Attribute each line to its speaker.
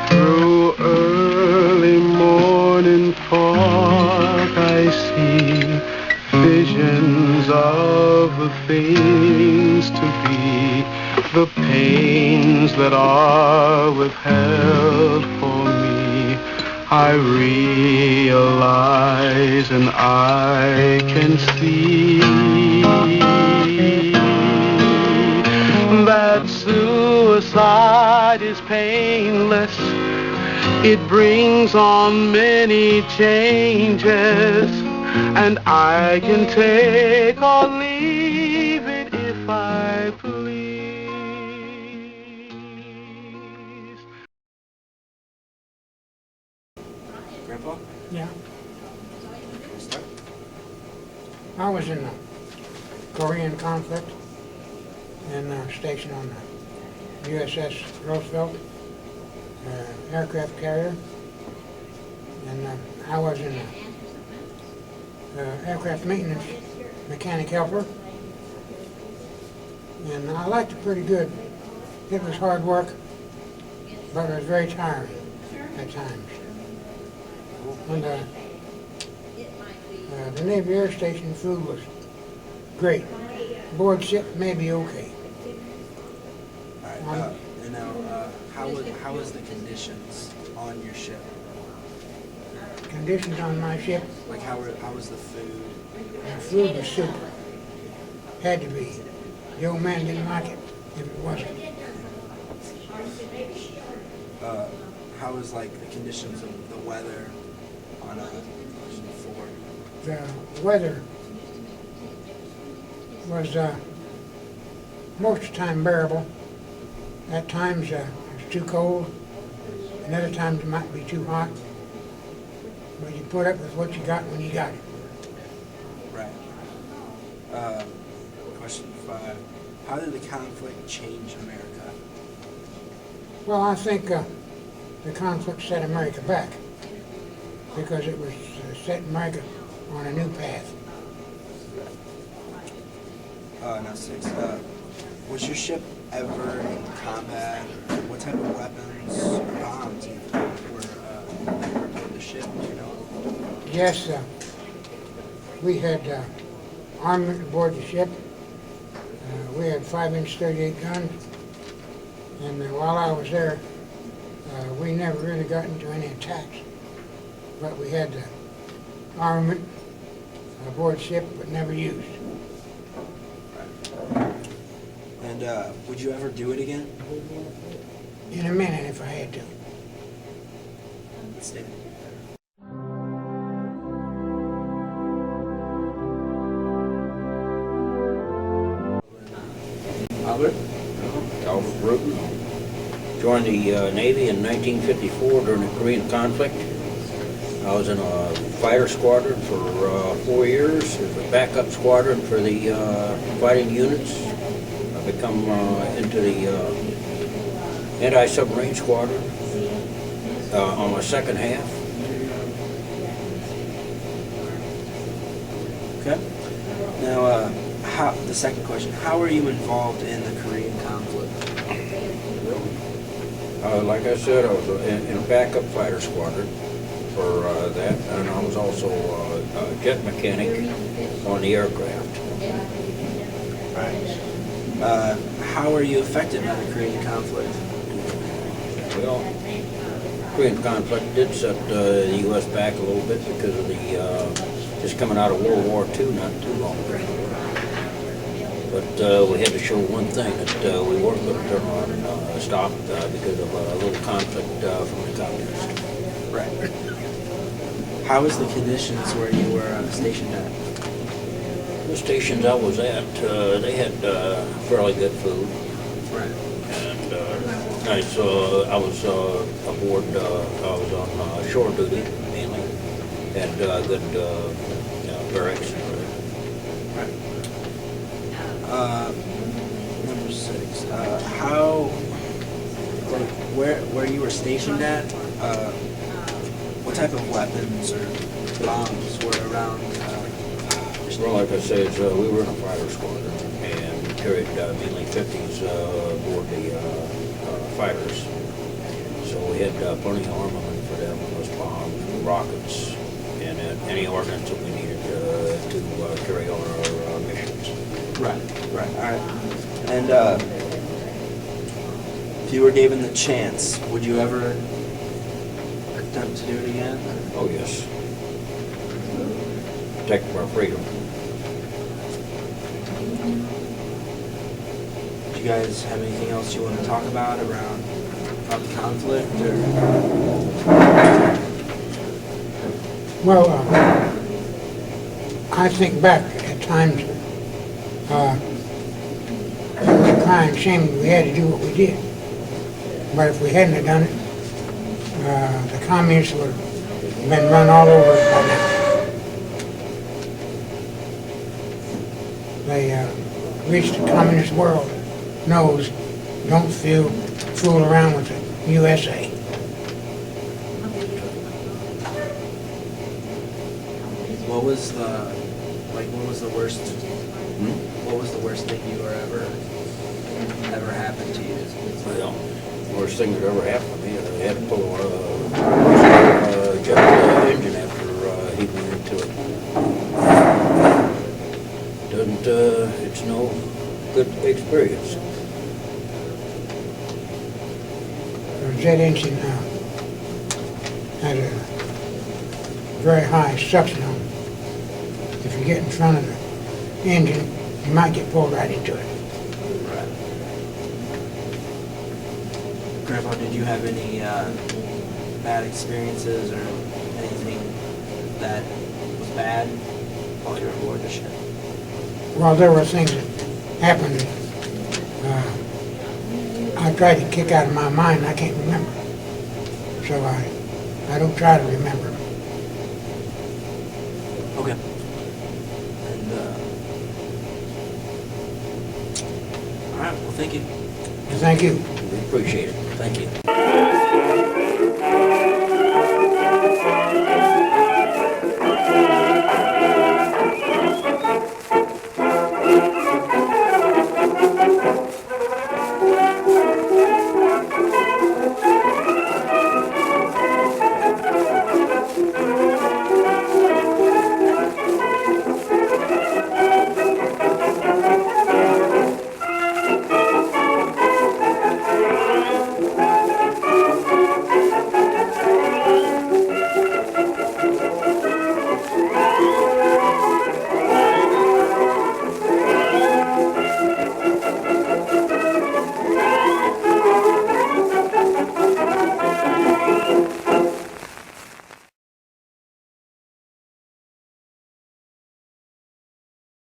Speaker 1: Through early morning fog I see visions of the things to be, the pains that are withheld for me. I realize and I can see that suicide is painless. It brings on many changes, and I can take or leave it if I please.
Speaker 2: Grandpa?
Speaker 3: Yeah,
Speaker 2: Start.
Speaker 3: I was in the Korean conflict and stationed on the USS Roosevelt aircraft carrier, and I was in the aircraft maintenance mechanic helper, and I liked it pretty good. It was hard work, but it was very tiring at times. And the Navy Air Station food was great. Board ship maybe okay.
Speaker 2: All right. And now, how was the conditions on your ship?
Speaker 3: Conditions on my ship,
Speaker 2: Like how was the food?
Speaker 3: the food was super. Had to be. The old man didn't like it if it wasn't.
Speaker 2: How was like the conditions of the weather on Ocean 4?
Speaker 3: The weather was most of the time bearable. At times it's too cold, and other times it might be too hot. But you put up with what you got when you got it.
Speaker 2: Right. Question 5. How did the conflict change America?
Speaker 3: Well, I think the conflict set America back because it was set America on a new path.
Speaker 2: Now 6. Was your ship ever in combat? What type of weapons or bombs were aboard the ship? Do you know?
Speaker 3: Yes, we had armament aboard the ship. We had 5-inch 38 guns, and while I was there, we never really got into any attacks. But we had armament aboard ship, but never used.
Speaker 2: And would you ever do it again?
Speaker 3: In a minute, if I had to.
Speaker 2: Let's do it.
Speaker 4: Albert? Albert Bruton. Joined the Navy in 1954 during the Korean conflict. I was in a fighter squadron for 4 years. It was a backup squadron for the fighting units. I become into the anti-submarine squadron on my second half.
Speaker 2: Okay. Now, the second question: how were you involved in the Korean conflict?
Speaker 4: Like I said, I was in a backup fighter squadron for that, and I was also a jet mechanic on the aircraft.
Speaker 2: Right. How were you affected by the Korean conflict?
Speaker 4: Well, Korean conflict did set the U.S. back a little bit because of the just coming out of World War II not too long ago. But we had to show one thing, that we weren't going to turn on, stop because of a little conflict from the communists.
Speaker 2: Right. How was the conditions where you were stationed at?
Speaker 4: The stations I was at, they had fairly good food.
Speaker 2: Right.
Speaker 4: And I was aboard, I was on shore duty mainly, had good barracks.
Speaker 2: Right. Number 6. Where you were stationed at, what type of weapons or bombs were around?
Speaker 4: Well, like I said, we were in a fighter squadron and carried mainly 50s aboard the fighters. So we had plenty of armament for them, those bombs, rockets, and any ordnance that we needed to carry on our missions.
Speaker 2: Right, right, all right. And if you were given the chance, would you ever attempt to do it again?
Speaker 4: Oh, yes. Protect our freedom.
Speaker 2: Do you guys have anything else you want to talk about the conflict, or?
Speaker 3: Well, I think back at times, we cry and shame we had to do what we did. But if we hadn't have done it, the communists would have been run all over by now. The reached the communist world knows don't fool around with the USA.
Speaker 2: What was the worst? What was the worst thing you were ever happened to you?
Speaker 4: Well, worst thing that ever happened to me, I had to pull a jet engine after he went into it. It's no good experience.
Speaker 3: The jet engine had a very high suction on it. If you get in front of the engine, you might get pulled right into it.
Speaker 2: Right. Grandpa, did you have any bad experiences or anything that was bad while you were aboard the ship?
Speaker 3: Well, there were things that happened that I tried to kick out of my mind. I can't remember. So I don't try to remember.
Speaker 2: Okay. And all right. Well, thank you.
Speaker 3: Thank you.
Speaker 4: We appreciate it. Thank you.